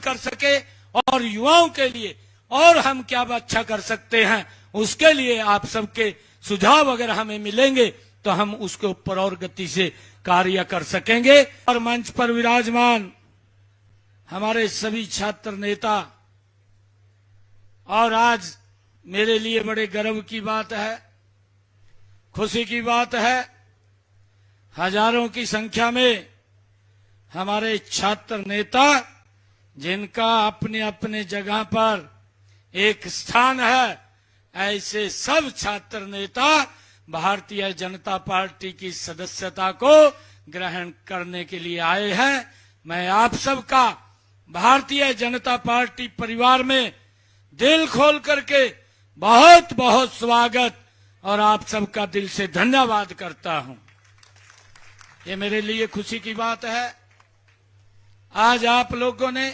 कर सके और युवाओं के लिए और हम क्या अच्छा कर सकते हैं, उसके लिए आप सबके सुझाव अगर हमें मिलेंगे तो हम उसके ऊपर और गति से कार्य कर सकेंगे। और मंच पर विराजमान हमारे सभी छात्र नेता, और आज मेरे लिए बड़े गर्व की बात है, खुशी की बात है, हजारों की संख्या में हमारे छात्र नेता, जिनका अपने अपने जगह पर एक स्थान है, ऐसे सब छात्र नेता भारतीय जनता पार्टी की सदस्यता को ग्रहण करने के लिए आए हैं। मैं आप सबका भारतीय जनता पार्टी परिवार में दिल खोल करके बहुत बहुत स्वागत और आप सबका दिल से धन्यवाद करता हूं। ये मेरे लिए खुशी की बात है। आज आप लोगों ने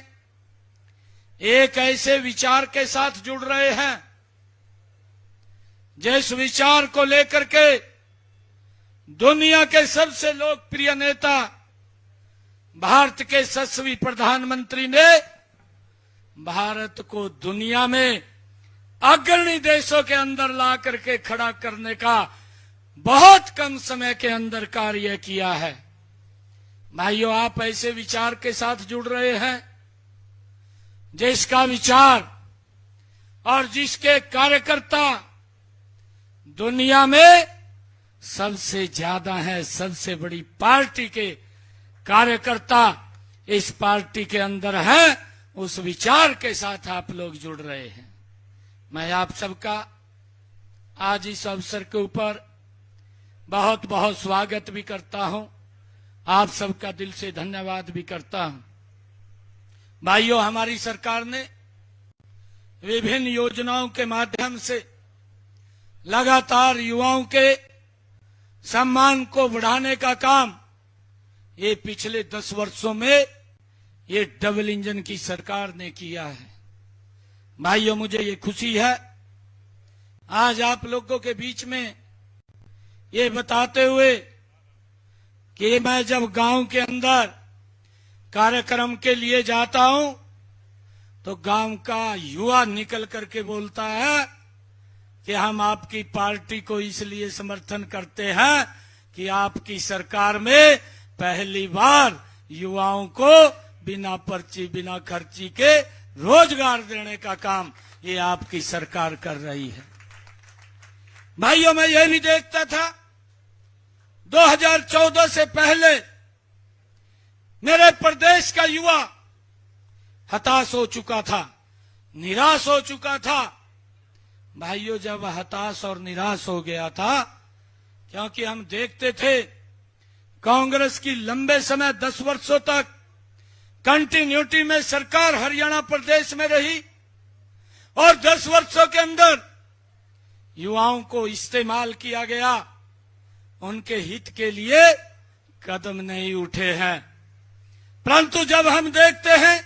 एक ऐसे विचार के साथ जुड़ रहे हैं जिस विचार को लेकर के दुनिया के सबसे लोकप्रिय नेता, भारत के 10वें प्रधानमंत्री ने भारत को दुनिया में अग्रणी देशों के अंदर ला करके खड़ा करने का बहुत कम समय के अंदर कार्य किया है। भाइयों, आप ऐसे विचार के साथ जुड़ रहे हैं जिसका विचार और जिसके कार्यकर्ता दुनिया में सबसे ज्यादा है, सबसे बड़ी पार्टी के कार्यकर्ता इस पार्टी के अंदर है, उस विचार के साथ आप लोग जुड़ रहे हैं। मैं आप सबका आज इस अवसर के ऊपर बहुत बहुत स्वागत भी करता हूं, आप सबका दिल से धन्यवाद भी करता हूं। भाइयों, हमारी सरकार ने विभिन्न योजनाओं के माध्यम से लगातार युवाओं के सम्मान को बढ़ाने का काम ये पिछले 10 वर्षों में ये डबल इंजन की सरकार ने किया है। भाइयों, मुझे ये खुशी है आज आप लोगों के बीच में ये बताते हुए कि मैं जब गांव के अंदर कार्यक्रम के लिए जाता हूं तो गांव का युवा निकल करके बोलता है कि हम आपकी पार्टी को इसलिए समर्थन करते हैं कि आपकी सरकार में पहली बार युवाओं को बिना पर्ची बिना खर्ची के रोजगार देने का काम ये आपकी सरकार कर रही है। भाइयों, मैं ये भी देखता था 2014 से पहले मेरे प्रदेश का युवा हताश हो चुका था, निराश हो चुका था। भाइयों, जब हताश और निराश हो गया था, क्योंकि हम देखते थे कांग्रेस की लंबे समय 10 वर्षों तक कंटिन्यूटी में सरकार हरियाणा प्रदेश में रही और 10 वर्षों के अंदर युवाओं को इस्तेमाल किया गया, उनके हित के लिए कदम नहीं उठे हैं। परंतु जब हम देखते हैं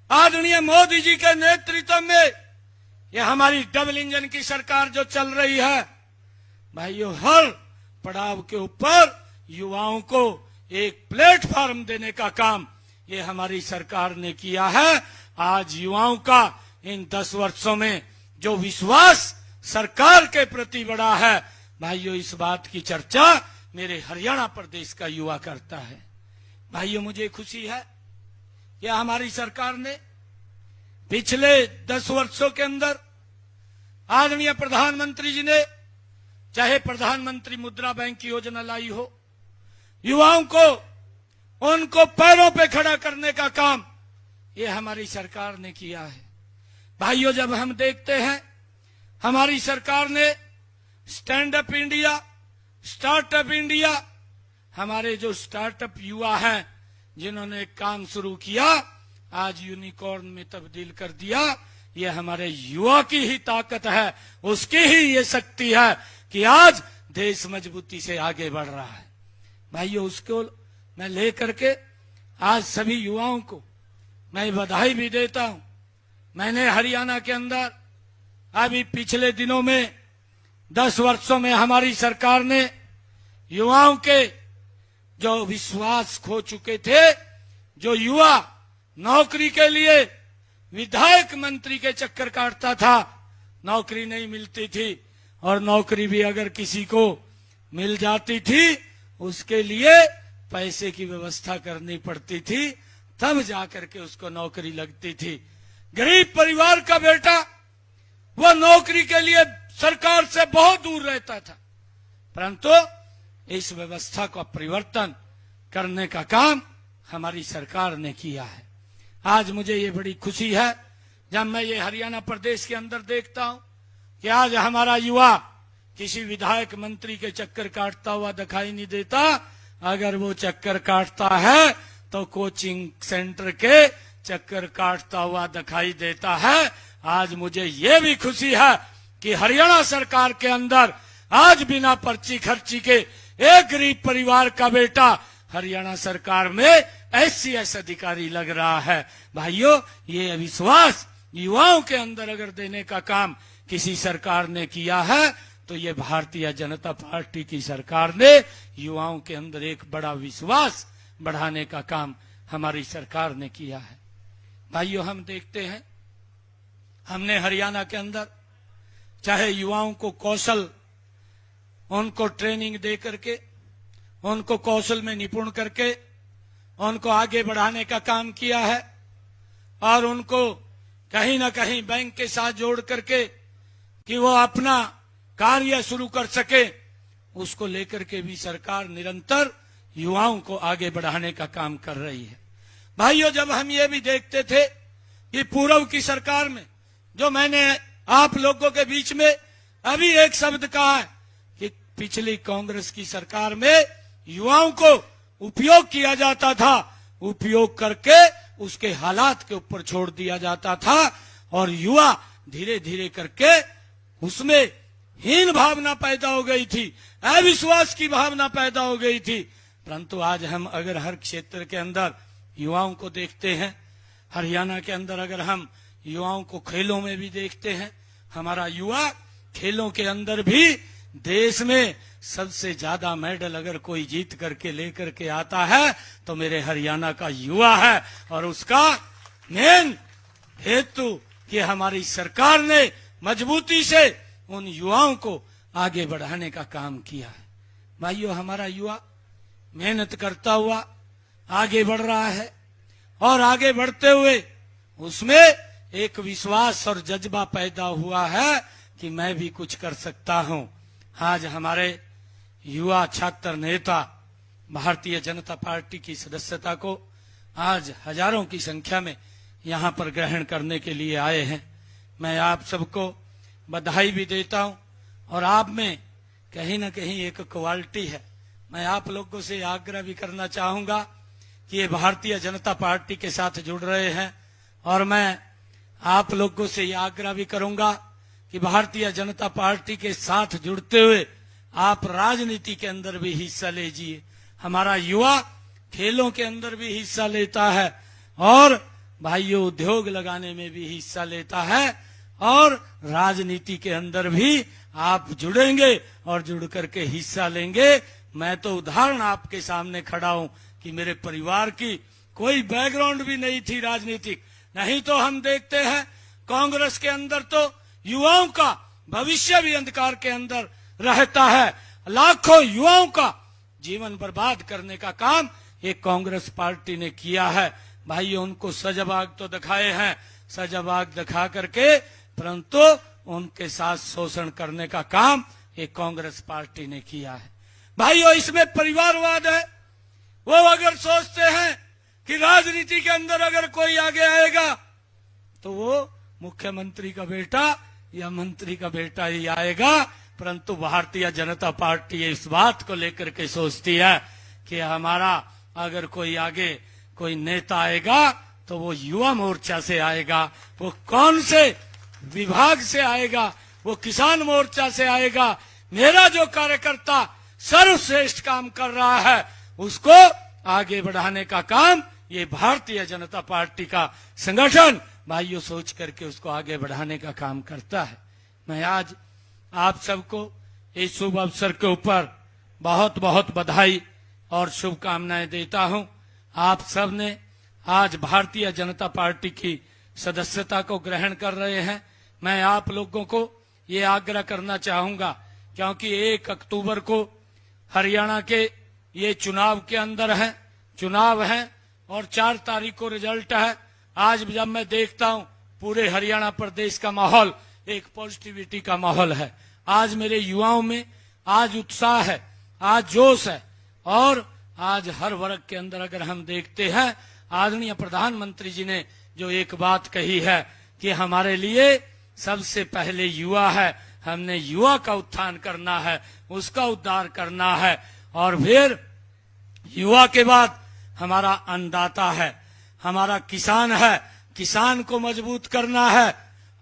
आदरणीय मोदी जी के नेतृत्व में ये हमारी डबल इंजन की सरकार जो चल रही है, भाइयों, हर पड़ाव के ऊपर युवाओं को एक प्लेटफॉर्म देने का काम ये हमारी सरकार ने किया है। आज युवाओं का इन 10 वर्षों में जो विश्वास सरकार के प्रति बढ़ा है, भाइयों, इस बात की चर्चा मेरे हरियाणा प्रदेश का युवा करता है। भाइयों, मुझे खुशी है कि हमारी सरकार ने पिछले 10 वर्षों के अंदर आदरणीय प्रधानमंत्री जी ने चाहे प्रधानमंत्री मुद्रा बैंक की योजना लाई हो, युवाओं को उनको पैरों पे खड़ा करने का काम ये हमारी सरकार ने किया है। भाइयों, जब हम देखते हैं हमारी सरकार ने stand up India, startup India, हमारे जो स्टार्टअप युवा हैं जिन्होंने काम शुरू किया, आज यूनिकॉर्न में तब्दील कर दिया। ये हमारे युवा की ही ताकत है, उसकी ही ये शक्ति है कि आज देश मजबूती से आगे बढ़ रहा है। भाइयों, उसको मैं लेकर के आज सभी युवाओं को मैं बधाई भी देता हूं। मैंने हरियाणा के अंदर अभी पिछले दिनों में 10 वर्षों में हमारी सरकार ने युवाओं के जो विश्वास खो चुके थे, जो युवा नौकरी के लिए विधायक मंत्री के चक्कर काटता था, नौकरी नहीं मिलती थी, और नौकरी भी अगर किसी को मिल जाती थी उसके लिए पैसे की व्यवस्था करनी पड़ती थी, तब जाकर के उसको नौकरी लगती थी। गरीब परिवार का बेटा वह नौकरी के लिए सरकार से बहुत दूर रहता था, परंतु इस व्यवस्था का परिवर्तन करने का काम हमारी सरकार ने किया है। आज मुझे ये बड़ी खुशी है जब मैं ये हरियाणा प्रदेश के अंदर देखता हूं कि आज हमारा युवा किसी विधायक मंत्री के चक्कर काटता हुआ दिखाई नहीं देता। अगर वो चक्कर काटता है तो कोचिंग सेंटर के चक्कर काटता हुआ दिखाई देता है। आज मुझे ये भी खुशी है कि हरियाणा सरकार के अंदर आज बिना पर्ची खर्ची के एक गरीब परिवार का बेटा हरियाणा सरकार में SCS अधिकारी लग रहा है। भाइयों, ये विश्वास युवाओं के अंदर अगर देने का काम किसी सरकार ने किया है तो ये भारतीय जनता पार्टी की सरकार ने युवाओं के अंदर एक बड़ा विश्वास बढ़ाने का काम हमारी सरकार ने किया है। भाइयों, हम देखते हैं हमने हरियाणा के अंदर चाहे युवाओं को कौशल, उनको ट्रेनिंग दे करके, उनको कौशल में निपुण करके उनको आगे बढ़ाने का काम किया है, और उनको कहीं ना कहीं बैंक के साथ जोड़ करके कि वो अपना कार्य शुरू कर सके, उसको लेकर के भी सरकार निरंतर युवाओं को आगे बढ़ाने का काम कर रही है। भाइयों, जब हम ये भी देखते थे कि पूर्व की सरकार में, जो मैंने आप लोगों के बीच में अभी एक शब्द कहा है कि पिछली कांग्रेस की सरकार में युवाओं को उपयोग किया जाता था, उपयोग करके उसके हालात के ऊपर छोड़ दिया जाता था, और युवा धीरे धीरे करके उसमें हीन भावना पैदा हो गई थी, अविश्वास की भावना पैदा हो गई थी। परंतु आज हम अगर हर क्षेत्र के अंदर युवाओं को देखते हैं, हरियाणा के अंदर अगर हम युवाओं को खेलों में भी देखते हैं, हमारा युवा खेलों के अंदर भी देश में सबसे ज्यादा मेडल अगर कोई जीत करके लेकर के आता है तो मेरे हरियाणा का युवा है, और उसका मेन हेतु कि हमारी सरकार ने मजबूती से उन युवाओं को आगे बढ़ाने का काम किया है। भाइयों, हमारा युवा मेहनत करता हुआ आगे बढ़ रहा है, और आगे बढ़ते हुए उसमें एक विश्वास और जज्बा पैदा हुआ है कि मैं भी कुछ कर सकता हूं। आज हमारे युवा छात्र नेता भारतीय जनता पार्टी की सदस्यता को आज हजारों की संख्या में यहां पर ग्रहण करने के लिए आए हैं। मैं आप सबको बधाई भी देता हूं, और आप में कहीं ना कहीं एक क्वालिटी है। मैं आप लोगों से आग्रह भी करना चाहूंगा कि ये भारतीय जनता पार्टी के साथ जुड़ रहे हैं, और मैं आप लोगों से ये आग्रह भी करूंगा कि भारतीय जनता पार्टी के साथ जुड़ते हुए आप राजनीति के अंदर भी हिस्सा लीजिए। हमारा युवा खेलों के अंदर भी हिस्सा लेता है, और भाइयों उद्योग लगाने में भी हिस्सा लेता है, और राजनीति के अंदर भी आप जुड़ेंगे और जुड़ करके हिस्सा लेंगे। मैं तो उदाहरण आपके सामने खड़ा हूं कि मेरे परिवार की कोई बैकग्राउंड भी नहीं थी राजनीतिक, नहीं तो हम देखते हैं कांग्रेस के अंदर तो युवाओं का भविष्य भी अंधकार के अंदर रहता है। लाखों युवाओं का जीवन बर्बाद करने का काम ये कांग्रेस पार्टी ने किया है। भाइयों, उनको सजाबाग तो दिखाए हैं, सजाबाग दिखा करके, परंतु उनके साथ शोषण करने का काम ये कांग्रेस पार्टी ने किया है। भाइयों, इसमें परिवारवाद है। वो अगर सोचते हैं कि राजनीति के अंदर अगर कोई आगे आएगा तो वो मुख्यमंत्री का बेटा या मंत्री का बेटा ही आएगा, परंतु भारतीय जनता पार्टी इस बात को लेकर के सोचती है कि हमारा अगर कोई आगे कोई नेता आएगा तो वो युवा मोर्चा से आएगा, वो कौन से विभाग से आएगा, वो किसान मोर्चा से आएगा। मेरा जो कार्यकर्ता सर्वश्रेष्ठ काम कर रहा है उसको आगे बढ़ाने का काम ये भारतीय जनता पार्टी का संगठन भाइयों सोच करके उसको आगे बढ़ाने का काम करता है। मैं आज आप सबको इस शुभ अवसर के ऊपर बहुत बहुत बधाई और शुभकामनाएं देता हूं। आप सब ने आज भारतीय जनता पार्टी की सदस्यता को ग्रहण कर रहे हैं। मैं आप लोगों को ये आग्रह करना चाहूंगा, क्योंकि 1 अक्टूबर को हरियाणा के ये चुनाव के अंदर है, चुनाव है और 4 तारीख को रिजल्ट है। आज जब मैं देखता हूं पूरे हरियाणा प्रदेश का माहौल एक पॉजिटिविटी का माहौल है। आज मेरे युवाओं में आज उत्साह है, आज जोश है और आज हर वर्ग के अंदर अगर हम देखते हैं, आदरणीय प्रधानमंत्री जी ने जो एक बात कही है कि हमारे लिए सबसे पहले युवा है, हमने युवा का उत्थान करना है, उसका उद्धार करना है और फिर युवा के बाद हमारा अन्नदाता है, हमारा किसान है, किसान को मजबूत करना है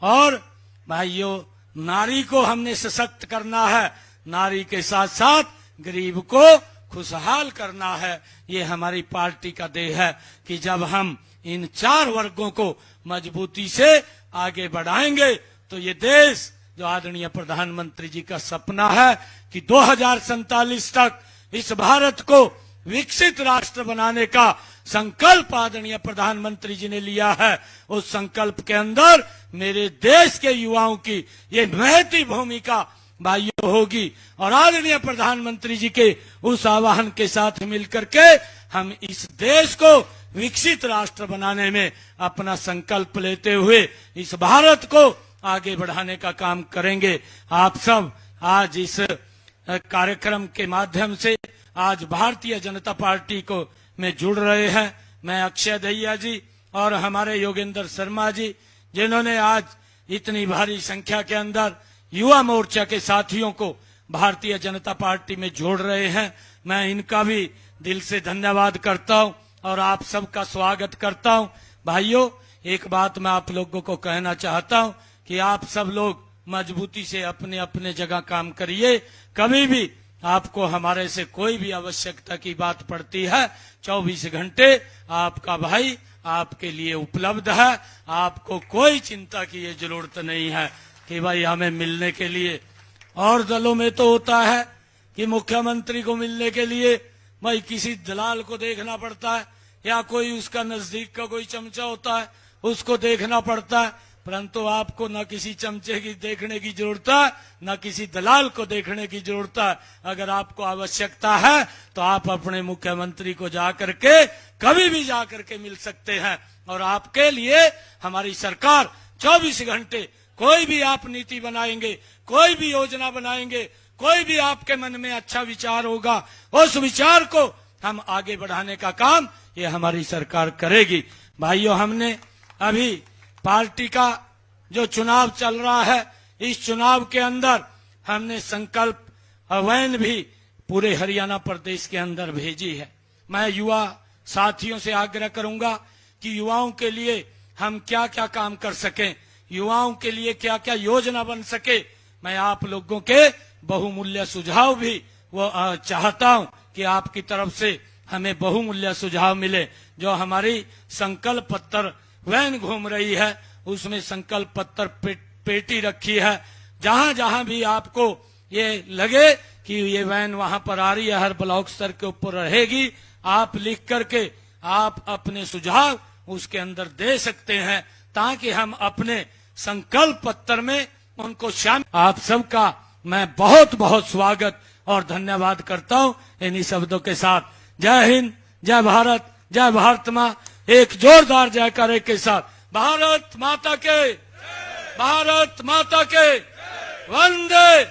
और भाइयों नारी को हमने सशक्त करना है, नारी के साथ साथ गरीब को खुशहाल करना है। ये हमारी पार्टी का देह है कि जब हम इन 4 वर्गों को मजबूती से आगे बढ़ाएंगे तो ये देश जो आदरणीय प्रधानमंत्री जी का सपना है कि 2047 तक इस भारत को विकसित राष्ट्र बनाने का संकल्प आदरणीय प्रधानमंत्री जी ने लिया है, उस संकल्प के अंदर मेरे देश के युवाओं की ये महती भूमिका भाइयों होगी और आदरणीय प्रधानमंत्री जी के उस आह्वान के साथ मिलकर के हम इस देश को विकसित राष्ट्र बनाने में अपना संकल्प लेते हुए इस भारत को आगे बढ़ाने का काम करेंगे। आप सब आज इस कार्यक्रम के माध्यम से आज भारतीय जनता पार्टी को में जुड़ रहे हैं। मैं अक्षय दहिया जी और हमारे योगेंद्र शर्मा जी, जिन्होंने आज इतनी भारी संख्या के अंदर युवा मोर्चा के साथियों को भारतीय जनता पार्टी में जोड़ रहे हैं, मैं इनका भी दिल से धन्यवाद करता हूं और आप सबका स्वागत करता हूं। भाइयों, एक बात मैं आप लोगों को कहना चाहता हूं कि आप सब लोग मजबूती से अपने अपने जगह काम करिए। कभी भी आपको हमारे से कोई भी आवश्यकता की बात पड़ती है, 24 घंटे आपका भाई आपके लिए उपलब्ध है। आपको कोई चिंता की ये जरूरत नहीं है कि भाई हमें मिलने के लिए, और दलों में तो होता है कि मुख्यमंत्री को मिलने के लिए भाई किसी दलाल को देखना पड़ता है या कोई उसका नजदीक का कोई चमचा होता है उसको देखना पड़ता है, परंतु आपको न किसी चमचे की देखने की जरूरत है, न किसी दलाल को देखने की जरूरत है। अगर आपको आवश्यकता है तो आप अपने मुख्यमंत्री को जाकर के कभी भी जाकर के मिल सकते हैं और आपके लिए हमारी सरकार 24 घंटे कोई भी आप नीति बनाएंगे, कोई भी योजना बनाएंगे, कोई भी आपके मन में अच्छा विचार होगा, उस विचार को हम आगे बढ़ाने का काम ये हमारी सरकार करेगी। भाइयों, हमने अभी पार्टी का जो चुनाव चल रहा है, इस चुनाव के अंदर हमने संकल्प वैन भी पूरे हरियाणा प्रदेश के अंदर भेजी है। मैं युवा साथियों से आग्रह करूंगा कि युवाओं के लिए हम क्या क्या काम कर सकें, युवाओं के लिए क्या क्या योजना बन सके। मैं आप लोगों के बहुमूल्य सुझाव भी वो चाहता हूं कि आपकी तरफ से हमें बहुमूल्य सुझाव मिले। जो हमारी संकल्प पत्र वैन घूम रही है उसमें संकल्प पत्र पेटी रखी है, जहां जहां भी आपको ये लगे कि ये वैन वहां पर आ रही है, हर ब्लॉक स्तर के ऊपर रहेगी, आप लिख करके आप अपने सुझाव उसके अंदर दे सकते हैं ताकि हम अपने संकल्प पत्र में उनको शामिल। आप सबका मैं बहुत बहुत स्वागत और धन्यवाद करता हूं इन्हीं शब्दों के साथ। जय हिंद, जय भारत, जय भारत माँ। एक जोरदार जयकारे के साथ भारत माता के, भारत माता के, वंदे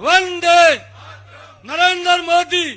वंदे नरेंद्र मोदी।